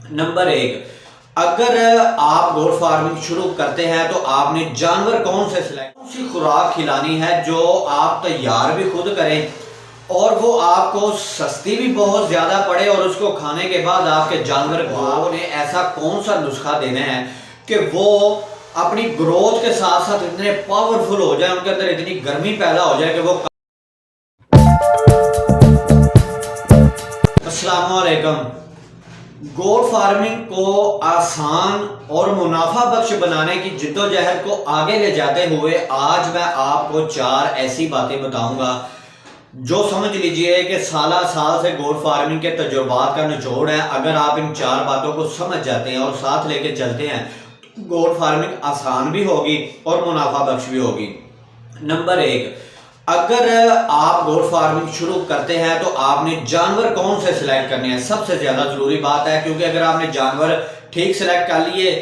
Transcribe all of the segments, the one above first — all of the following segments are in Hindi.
नंबर एक, अगर आप गोट फार्मिंग शुरू करते हैं तो आपने जानवर कौन से सिलेक्ट, कौन सी खुराक खिलानी है जो आप तैयार भी खुद करें और वो आपको सस्ती भी बहुत ज़्यादा पड़े और उसको खाने के बाद आपके जानवर को आपने ऐसा कौन सा नुस्खा देना है कि वो अपनी ग्रोथ के साथ साथ इतने पावरफुल हो जाए, उनके अंदर इतनी गर्मी पैदा हो जाए कि वो। अस्सलाम वालेकुम। गोट फार्मिंग को आसान और मुनाफा बख्श बनाने की जिद्दोजहद को आगे ले जाते हुए आज मैं आपको 4 ऐसी बातें बताऊंगा जो समझ लीजिए कि साला साल से गोट फार्मिंग के तजुर्बात का निचोड़ है। अगर आप इन 4 बातों को समझ जाते हैं और साथ लेके चलते हैं तो गोट फार्मिंग आसान भी होगी और मुनाफा बख्श भी होगी। नंबर एक, अगर आप गोट फार्मिंग शुरू करते हैं तो आपने जानवर कौन से सिलेक्ट करने हैं, सबसे ज्यादा जरूरी बात है। क्योंकि अगर आपने जानवर ठीक सिलेक्ट कर लिए,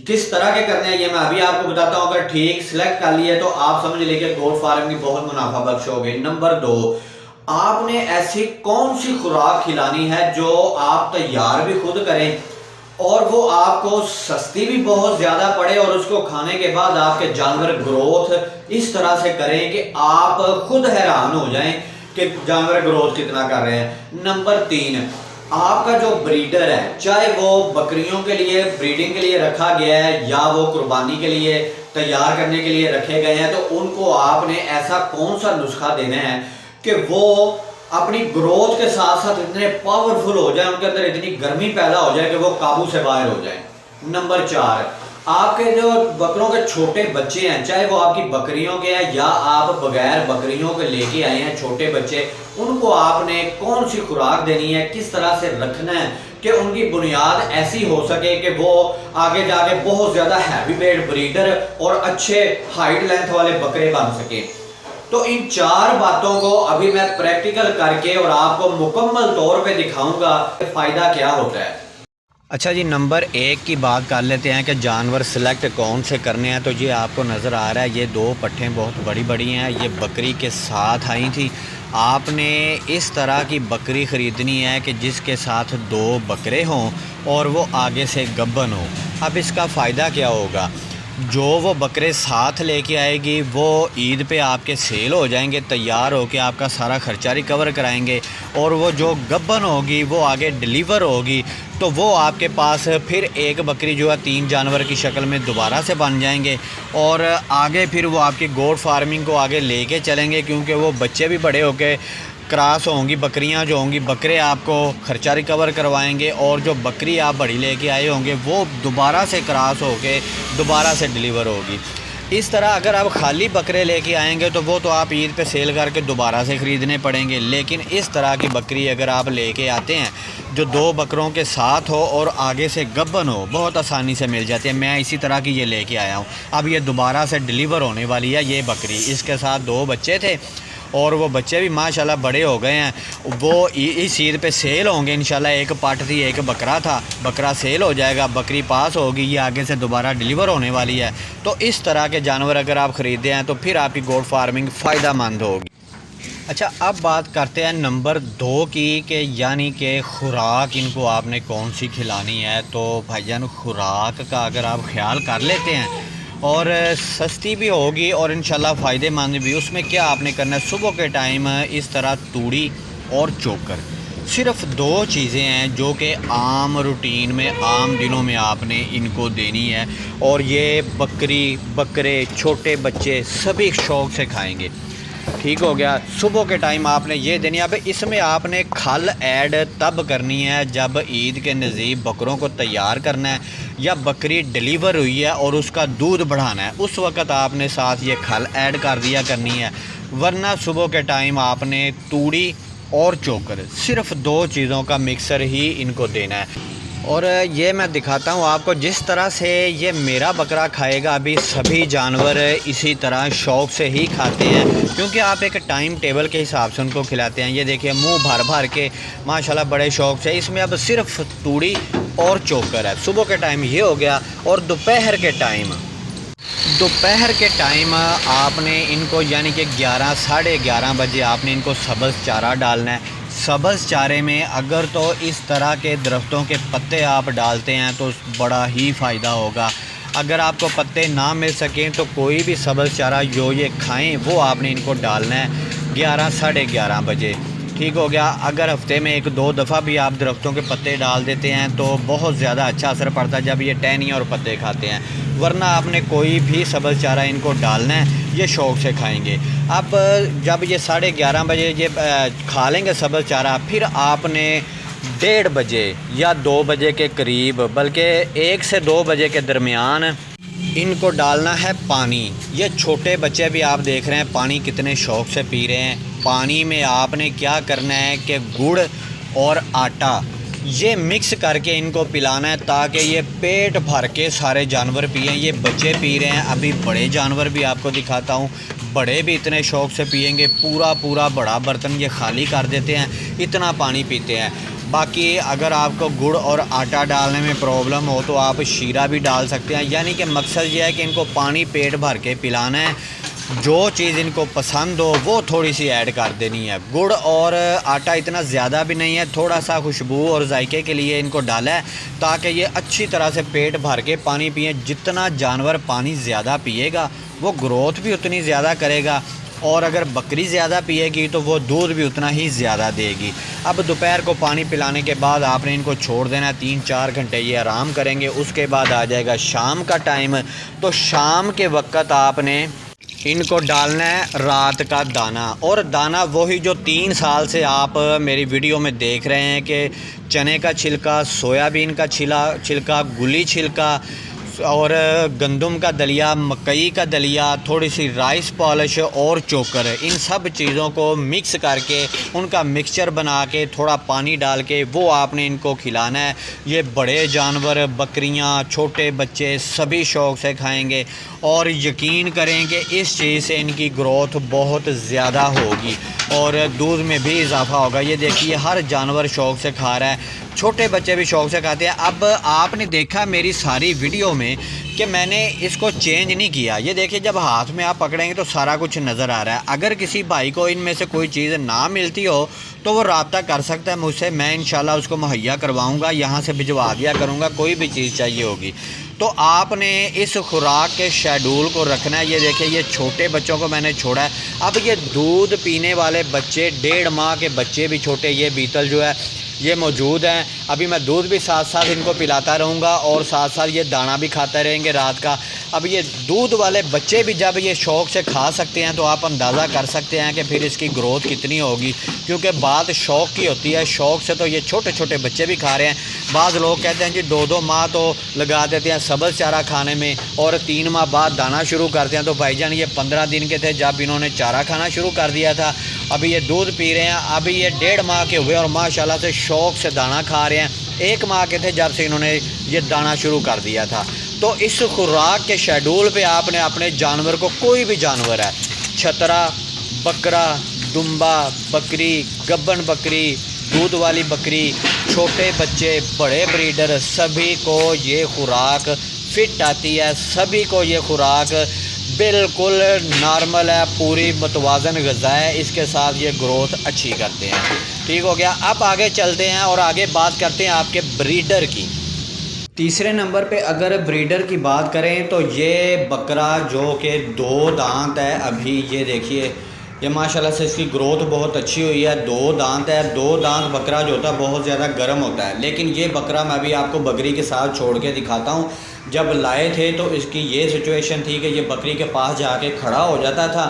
किस तरह के करने हैं ये मैं अभी आपको बताता हूं। अगर ठीक सिलेक्ट कर लिए तो आप समझ लीजिए गोट फार्मिंग बहुत मुनाफा बख्श हो गई। नंबर दो, आपने ऐसी कौन सी खुराक खिलानी है जो आप तैयार भी खुद करें और वो आपको सस्ती भी बहुत ज्यादा पड़े और उसको खाने के बाद आपके जानवर ग्रोथ इस तरह से करें कि आप खुद हैरान हो जाएं कि जानवर ग्रोथ कितना कर रहे हैं। नंबर तीन, आपका जो ब्रीडर है, चाहे वो बकरियों के लिए ब्रीडिंग के लिए रखा गया है या वो कुर्बानी के लिए तैयार करने के लिए रखे गए हैं, तो उनको आपने ऐसा कौन सा नुस्खा देना है कि वो अपनी ग्रोथ के साथ साथ इतने पावरफुल हो जाए, उनके अंदर इतनी गर्मी पैदा हो जाए कि वो काबू से बाहर हो जाए। नंबर चार, आपके जो बकरों के छोटे बच्चे हैं, चाहे वो आपकी बकरियों के हैं या आप बगैर बकरियों के लेके आए हैं छोटे बच्चे, उनको आपने कौन सी खुराक देनी है, किस तरह से रखना है कि उनकी बुनियाद ऐसी हो सके कि वो आगे जाके बहुत ज्यादा हैवी वेट ब्रीडर और अच्छे हाइट लेंथ वाले बकरे बन सके। तो इन 4 बातों को अभी मैं प्रैक्टिकल करके और आपको मुकम्मल तौर पे दिखाऊंगा फायदा क्या होता है। अच्छा जी, नंबर 1 की बात कर लेते हैं कि जानवर सिलेक्ट कौन से करने हैं। तो ये आपको नज़र आ रहा है, ये 2 पट्ठें बहुत बड़ी बड़ी हैं, ये बकरी के साथ आई थी। आपने इस तरह की बकरी ख़रीदनी है कि जिसके साथ 2 बकरे हों और वो आगे से गब्बन हो। अब इसका फ़ायदा क्या होगा, जो वो बकरे साथ लेके आएगी वो ईद पे आपके सेल हो जाएंगे, तैयार होके आपका सारा ख़र्चा रिकवर कराएंगे। और वो जो गब्बन होगी वो आगे डिलीवर होगी तो वो आपके पास फिर एक बकरी जो है 3 जानवर की शक्ल में दोबारा से बन जाएंगे और आगे फिर वो आपकी गोट फार्मिंग को आगे लेके चलेंगे। क्योंकि वो बच्चे भी बड़े होके क्रॉस होंगी, बकरियां जो होंगी, बकरे आपको ख़र्चा रिकवर करवाएंगे और जो बकरी आप बड़ी लेके आए होंगे वो दोबारा से क्रॉस होके दोबारा से डिलीवर होगी। इस तरह अगर आप खाली बकरे लेके आएंगे तो वो तो आप ईद पे सेल करके दोबारा से ख़रीदने पड़ेंगे। लेकिन इस तरह की बकरी अगर आप लेके आते हैं जो 2 बकरों के साथ हो और आगे से गब्बन हो, बहुत आसानी से मिल जाती है। मैं इसी तरह की ये लेके आया हूँ। अब ये दोबारा से डिलीवर होने वाली है ये बकरी। इसके साथ 2 बच्चे थे और वो बच्चे भी माशाल्लाह बड़े हो गए हैं। वो इस ईद पे सेल होंगे इंशाल्लाह। एक पाठ थी, एक बकरा था, बकरा सेल हो जाएगा, बकरी पास होगी, ये आगे से दोबारा डिलीवर होने वाली है। तो इस तरह के जानवर अगर आप ख़रीदते हैं तो फिर आपकी गोट फार्मिंग फ़ायदा मंद होगी। अच्छा, अब बात करते हैं नंबर 2 की कि यानी कि खुराक इनको आपने कौन सी खिलानी है। तो भाईजान, खुराक का अगर आप ख्याल कर लेते हैं और सस्ती भी होगी और इंशाल्लाह फ़ायदेमंद भी, उसमें क्या आपने करना है, सुबह के टाइम इस तरह तूड़ी और चोकर, सिर्फ 2 चीज़ें हैं जो कि आम रूटीन में आम दिनों में आपने इनको देनी है और ये बकरी बकरे छोटे बच्चे सभी शौक़ से खाएंगे। ठीक हो गया। सुबह के टाइम आपने ये देनी है। अब इसमें आपने खल ऐड तब करनी है जब ईद के नज़दीक बकरों को तैयार करना है या बकरी डिलीवर हुई है और उसका दूध बढ़ाना है, उस वक़्त आपने साथ ये खल ऐड कर दिया करनी है। वरना सुबह के टाइम आपने तूड़ी और चोकर, सिर्फ 2 चीज़ों का मिक्सर ही इनको देना है। और ये मैं दिखाता हूँ आपको जिस तरह से ये मेरा बकरा खाएगा। अभी सभी जानवर इसी तरह शौक़ से ही खाते हैं क्योंकि आप एक टाइम टेबल के हिसाब से उनको खिलाते हैं। ये देखिए मुंह भर भर के माशाल्लाह बड़े शौक़ से। इसमें अब सिर्फ तूड़ी और चोकर है। सुबह के टाइम ये हो गया और दोपहर के टाइम आपने इनको यानी कि 11 साढ़े 11 बजे आपने इनको सब्ज़ चारा डालना है। सब्ज़ चारे में अगर तो इस तरह के दरख्तों के पत्ते आप डालते हैं तो बड़ा ही फ़ायदा होगा। अगर आपको पत्ते ना मिल सकें तो कोई भी सब्ज़ चारा जो ये खाएं वो आपने इनको डालना है 11 साढ़े 11 बजे, ठीक हो गया। अगर हफ्ते में 1-2 दफ़ा भी आप दरख्तों के पत्ते डाल देते हैं तो बहुत ज़्यादा अच्छा असर पड़ता है जब ये टहनियाँ और पत्ते खाते हैं, वरना आपने कोई भी सब्ज़ चारा इनको डालना है, ये शौक़ से खाएंगे। अब जब ये 11:30 बजे ये खा लेंगे सब्ज़ चारा, फिर आपने 1:30 बजे या 2 बजे के करीब, बल्कि 1 से 2 बजे के दरमियान इनको डालना है पानी। ये छोटे बच्चे भी आप देख रहे हैं पानी कितने शौक़ से पी रहे हैं। पानी में आपने क्या करना है कि गुड़ और आटा ये मिक्स करके इनको पिलाना है ताकि ये पेट भर के सारे जानवर पिएं। ये बच्चे पी रहे हैं, अभी बड़े जानवर भी आपको दिखाता हूँ, बड़े भी इतने शौक़ से पिएंगे, पूरा बड़ा बर्तन ये खाली कर देते हैं, इतना पानी पीते हैं। बाकी अगर आपको गुड़ और आटा डालने में प्रॉब्लम हो तो आप शीरा भी डाल सकते हैं। यानी कि मकसद ये है कि इनको पानी पेट भर के पिलाना है, जो चीज़ इनको पसंद हो वो थोड़ी सी ऐड कर देनी है। गुड़ और आटा इतना ज़्यादा भी नहीं है, थोड़ा सा खुशबू और जायके के लिए इनको डाला है ताकि ये अच्छी तरह से पेट भर के पानी पिए। जितना जानवर पानी ज़्यादा पिएगा वो ग्रोथ भी उतनी ज़्यादा करेगा, और अगर बकरी ज़्यादा पिएगी तो वो दूध भी उतना ही ज़्यादा देगी। अब दोपहर को पानी पिलाने के बाद आपने इनको छोड़ देना है, 3-4 घंटे ये आराम करेंगे। उसके बाद आ जाएगा शाम का टाइम, तो शाम के वक्त आपने इनको डालना है रात का दाना। और दाना वही जो 3 साल से आप मेरी वीडियो में देख रहे हैं कि चने का छिलका, सोयाबीन का छिलका, गुली छिलका और गंदम का दलिया, मकई का दलिया, थोड़ी सी राइस पॉलिश और चोकर, इन सब चीज़ों को मिक्स करके उनका मिक्सचर बना के थोड़ा पानी डाल के वो आपने इनको खिलाना है। ये बड़े जानवर, बकरियां, छोटे बच्चे सभी शौक़ से खाएंगे और यकीन करें कि इस चीज़ से इनकी ग्रोथ बहुत ज़्यादा होगी और दूध में भी इजाफ़ा होगा। ये देखिए हर जानवर शौक़ से खा रहा है, छोटे बच्चे भी शौक़ से खाते हैं। अब आपने देखा मेरी सारी वीडियो में कि मैंने इसको चेंज नहीं किया। ये देखिए जब हाथ में आप पकड़ेंगे तो सारा कुछ नज़र आ रहा है। अगर किसी भाई को इनमें से कोई चीज़ ना मिलती हो तो वो रब्ता कर सकता है मुझसे, मैं इंशाल्लाह उसको मुहैया करवाऊँगा, यहाँ से भिजवा दिया करूँगा। कोई भी चीज़ चाहिए होगी तो आपने इस खुराक के शेड्यूल को रखना है। ये देखिए ये छोटे बच्चों को मैंने छोड़ा है। अब ये दूध पीने वाले बच्चे, 1.5 माह के बच्चे भी छोटे, ये बीतल जो है ये मौजूद हैं। अभी मैं दूध भी साथ साथ इनको पिलाता रहूँगा और साथ साथ ये दाना भी खाते रहेंगे रात का। अब ये दूध वाले बच्चे भी जब ये शौक़ से खा सकते हैं तो आप अंदाज़ा कर सकते हैं कि फिर इसकी ग्रोथ कितनी होगी, क्योंकि बात शौक़ की होती है। शौक़ से तो ये छोटे छोटे बच्चे भी खा रहे हैं। बाज़ लोग कहते हैं जी 2-2 माह तो लगा देते हैं सब्ज़ चारा खाने में और 3 माह बाद दाना शुरू करते हैं। तो भाईजान ये 15 दिन के थे जब इन्होंने चारा खाना शुरू कर दिया था, अभी ये दूध पी रहे हैं। अभी ये 1.5 माह के हुए और माशाल्लाह से शौक़ से दाना खा रहे हैं। 1 माह के थे जब से इन्होंने ये दाना शुरू कर दिया था। तो इस खुराक के शेड्यूल पे आपने अपने जानवर को, कोई भी जानवर है, छतरा, बकरा, दुम्बा, बकरी, गब्बन बकरी, दूध वाली बकरी, छोटे बच्चे, बड़े ब्रीडर, सभी को ये खुराक फिट आती है। सभी को ये खुराक बिल्कुल नॉर्मल है, पूरी मतवाज़न ग़िज़ा है। इसके साथ ये ग्रोथ अच्छी करते हैं। ठीक हो गया। अब आगे चलते हैं और आगे बात करते हैं आपके ब्रीडर की। तीसरे नंबर पे अगर ब्रीडर की बात करें तो ये बकरा जो कि 2 दांत है, अभी ये देखिए ये माशाल्लाह से इसकी ग्रोथ बहुत अच्छी हुई है। 2 दांत है। 2 दांत बकरा जो होता है बहुत ज़्यादा गर्म होता है, लेकिन ये बकरा मैं अभी आपको बकरी के साथ छोड़ के दिखाता हूँ। जब लाए थे तो इसकी ये सिचुएशन थी कि ये बकरी के पास जाके खड़ा हो जाता था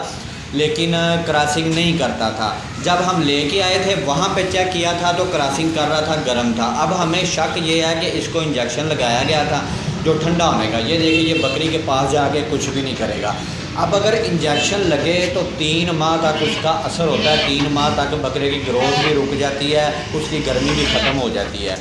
लेकिन क्रॉसिंग नहीं करता था। जब हम लेके आए थे वहाँ पे चेक किया था तो क्रॉसिंग कर रहा था, गर्म था। अब हमें शक ये है कि इसको इंजेक्शन लगाया गया था जो ठंडा होने का। ये देखिए ये बकरी के पास जाके कुछ भी नहीं करेगा। अब अगर इंजेक्शन लगे तो 3 माह तक उसका असर होता है। 3 माह तक बकरे की ग्रोथ भी रुक जाती है, उसकी गर्मी भी ख़त्म हो जाती है।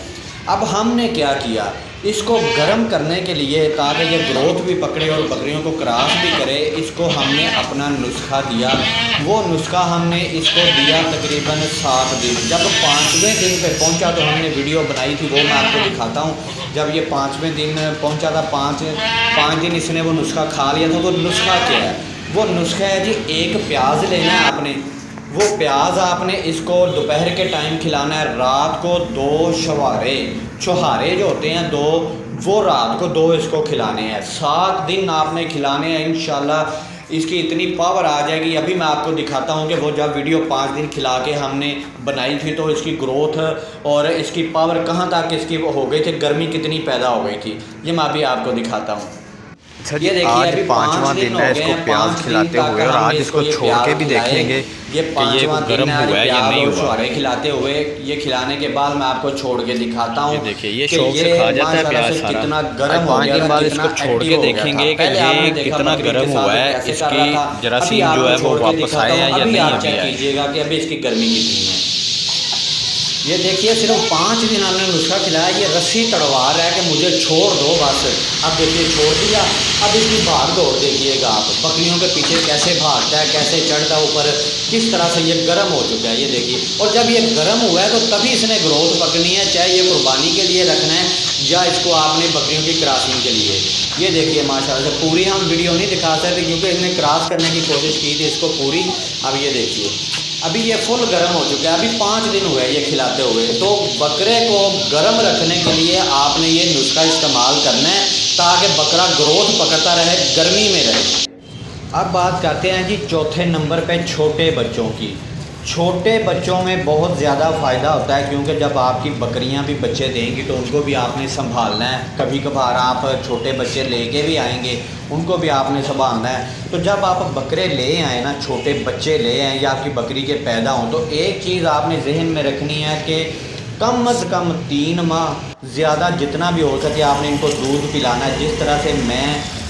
अब हमने क्या किया, इसको गर्म करने के लिए ताकि ये ग्रोथ भी पकड़े और बकरियों को क्रॉस भी करे, इसको हमने अपना नुस्खा दिया। वो नुस्खा हमने इसको दिया तकरीबन 7 दिन। जब 5वें दिन पे पहुंचा तो हमने वीडियो बनाई थी, वो मैं आपको दिखाता हूँ। जब ये 5वें दिन पहुंचा था, 5 दिन इसने वो नुस्खा खा लिया था। वो नुस्खा क्या है? वो नुस्खा है जी, एक प्याज लेना है आपने, वो प्याज आपने इसको दोपहर के टाइम खिलाना है, रात को 2 छुहारे जो होते हैं 2, वो रात को 2 इसको खिलाने हैं। 7 दिन आपने खिलाने हैं, इंशाल्लाह इसकी इतनी पावर आ जाएगी। अभी मैं आपको दिखाता हूँ कि वो जब वीडियो 5 दिन खिला के हमने बनाई थी तो इसकी ग्रोथ और इसकी पावर कहाँ तक इसकी हो गई थी, गर्मी कितनी पैदा हो गई थी, ये मैं अभी आपको दिखाता हूँ। ये देखिए आज 5वां दिन है इसको प्याज खिलाते हुए, और आज इसको छोड़ के भी देखेंगे ये कि ये गर्म हुआ है या नहीं हुआ। छुहारे खिलाते हुए ये खिलाने के बाद मैं आपको छोड़ के दिखाता हूँ। ये देखिए ये शौक से खा जाता है प्याज सारा। कितना गर्म, 5 दिन बाद इसको छोड़ के देखेंगे कि ये कितना गर्म हुआ है, इसकी जरासीम जो है वो वापस आए हैं या नहीं अभी आए। कीजिएगा कि अभी इसकी गर्मी कितनी है। ये देखिए सिर्फ 5 दिन हमने नुस्खा खिलाया, ये रस्सी तड़वा रहा है कि मुझे छोड़ दो बस। अब देखिए छोड़ दिया, अब इसकी भाग दौड़ देखिएगा आप, बकरियों के पीछे कैसे भागता है, कैसे चढ़ता है ऊपर, किस तरह से ये गर्म हो चुका है। ये देखिए, और जब ये गर्म हुआ है तो तभी इसने ग्रोथ पकड़नी है, चाहे ये कुर्बानी के लिए रखना है या इसको आपने बकरियों की क्रॉसिंग के लिए। ये देखिए माशाल्लाह से पूरी हम वीडियो नहीं दिखा सकते क्योंकि इसने क्रॉस करने की कोशिश की थी इसको पूरी। अब ये देखिए अभी ये फुल गर्म हो चुका है, अभी 5 दिन हुए ये खिलाते हुए। तो बकरे को गर्म रखने के लिए आपने ये नुस्खा इस्तेमाल करना है ताकि बकरा ग्रोथ पकड़ता रहे, गर्मी में रहे। अब बात करते हैं जी चौथे नंबर पे छोटे बच्चों की। छोटे बच्चों में बहुत ज़्यादा फ़ायदा होता है क्योंकि जब आपकी बकरियां भी बच्चे देंगी तो उनको भी आपने संभालना है। कभी कभार आप छोटे बच्चे लेके भी आएंगे, उनको भी आपने संभालना है। तो जब आप बकरे ले आए ना, छोटे बच्चे ले आए या आपकी बकरी के पैदा हों, तो एक चीज़ आपने जहन में रखनी है कि कम अज़ कम 3 माह, ज़्यादा जितना भी हो सके आपने इनको दूध पिलाना है। जिस तरह से मैं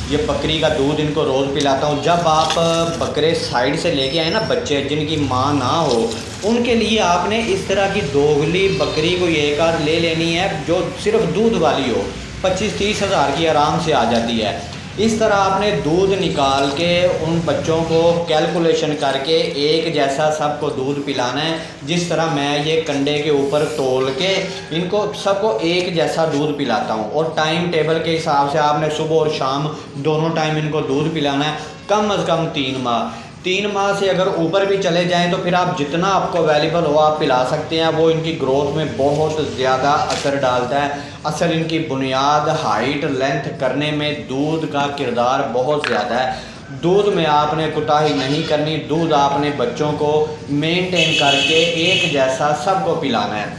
ये बकरी का दूध इनको रोज़ पिलाता हूँ। जब आप बकरे साइड से लेके आए ना बच्चे जिनकी माँ ना हो, उनके लिए आपने इस तरह की दोगली बकरी को एक आध ले लेनी है जो सिर्फ दूध वाली हो। 25-30 हज़ार की आराम से आ जाती है। इस तरह आपने दूध निकाल के उन बच्चों को कैलकुलेशन करके एक जैसा सबको दूध पिलाना है। जिस तरह मैं ये कंडे के ऊपर तोल के इनको सबको एक जैसा दूध पिलाता हूँ, और टाइम टेबल के हिसाब से आपने सुबह और शाम दोनों टाइम इनको दूध पिलाना है। कम अज़ कम 3 माह। 3 माह से अगर ऊपर भी चले जाएं तो फिर आप जितना आपको अवेलेबल हो आप पिला सकते हैं। वो इनकी ग्रोथ में बहुत ज़्यादा असर डालता है। असल इनकी बुनियाद हाइट लेंथ करने में दूध का किरदार बहुत ज़्यादा है। दूध में आपने कोताही नहीं करनी, दूध आपने बच्चों को मेंटेन करके एक जैसा सबको पिलाना है।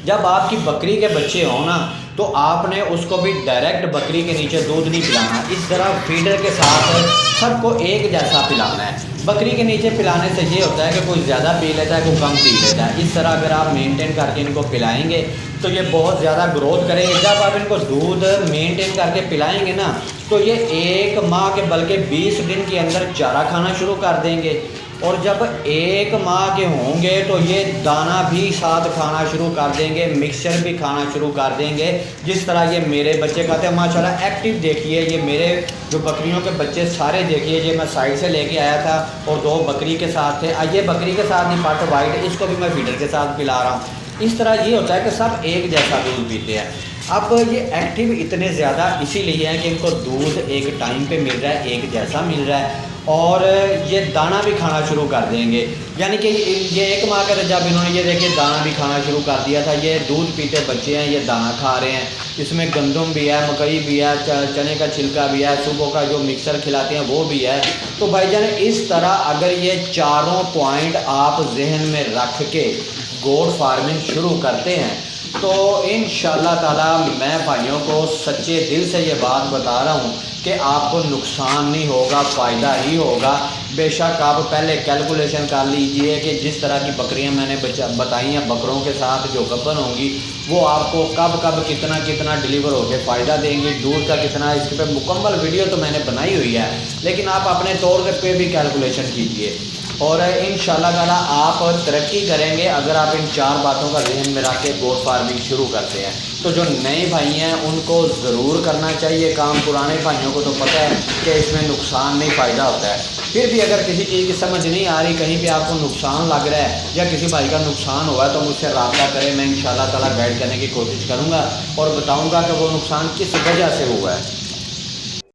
जब आपकी बकरी के बच्चे हों ना तो आपने उसको भी डायरेक्ट बकरी के नीचे दूध नहीं पिलाना, इस तरह फीडर के साथ सबको एक जैसा पिलाना है। बकरी के नीचे पिलाने से ये होता है कि कोई ज़्यादा पी लेता है, कोई कम पी लेता है। इस तरह अगर आप मेंटेन करके इनको पिलाएंगे तो ये बहुत ज़्यादा ग्रोथ करेंगे। जब आप इनको दूध मेंटेन करके पिलाएंगे ना तो ये 1 माह के बल्कि 20 दिन के अंदर चारा खाना शुरू कर देंगे, और जब 1 माह के होंगे तो ये दाना भी साथ खाना शुरू कर देंगे, मिक्सचर भी खाना शुरू कर देंगे। जिस तरह ये मेरे बच्चे खाते हैं माशाल्लाह एक्टिव। देखिए ये मेरे जो बकरियों के बच्चे सारे देखिए, ये मैं साइड से लेके आया था और 2 बकरी के साथ थे। ये बकरी के साथ नहीं, पाट वाइट, इसको भी मैं फीडर के साथ पिला रहा हूँ। इस तरह ये होता है कि सब एक जैसा दूध पीते हैं। अब ये एक्टिव इतने ज़्यादा इसीलिए है कि इनको दूध एक टाइम पे मिल रहा है, एक जैसा मिल रहा है, और ये दाना भी खाना शुरू कर देंगे। यानी कि ये 1 माह का जब इन्होंने ये देखिए दाना भी खाना शुरू कर दिया था। ये दूध पीते बच्चे हैं, ये दाना खा रहे हैं। इसमें गंदम भी है, मकई भी है, चने का छिलका भी है, सुबह का जो मिक्सर खिलाते हैं वो भी है। तो भाईजान इस तरह अगर ये चारों पॉइंट आप जहन में रख के गोट फार्मिंग शुरू करते हैं तो इंशाअल्लाह ताला मैं भाइयों को सच्चे दिल से ये बात बता रहा हूँ कि आपको नुकसान नहीं होगा, फ़ायदा ही होगा। बेशक आप पहले कैलकुलेशन कर लीजिए कि जिस तरह की बकरियां मैंने बताई हैं, बकरों के साथ जो गब्बन होंगी वो आपको कब कब कितना कितना डिलीवर होकर फ़ायदा देंगी, दूध का कितना, इसके पे मुकम्मल वीडियो तो मैंने बनाई हुई है, लेकिन आप अपने तौर पे भी कैलकुलेशन कीजिए और इंशाअल्लाह ताला आप तरक्की करेंगे अगर आप इन 4 बातों का ज़हन में रख के गोट फार्मिंग शुरू करते हैं। तो जो नए भाई हैं उनको ज़रूर करना चाहिए काम। पुराने भाइयों को तो पता है कि इसमें नुकसान नहीं, फ़ायदा होता है। फिर भी अगर किसी चीज़ की समझ नहीं आ रही, कहीं पे आपको नुकसान लग रहा है या किसी भाई का नुकसान हुआ है तो मुझसे रब्ता करें। मैं इंशाअल्लाह ताला गाइड करने की कोशिश करूँगा और बताऊँगा कि वो नुकसान किस वजह से हुआ है।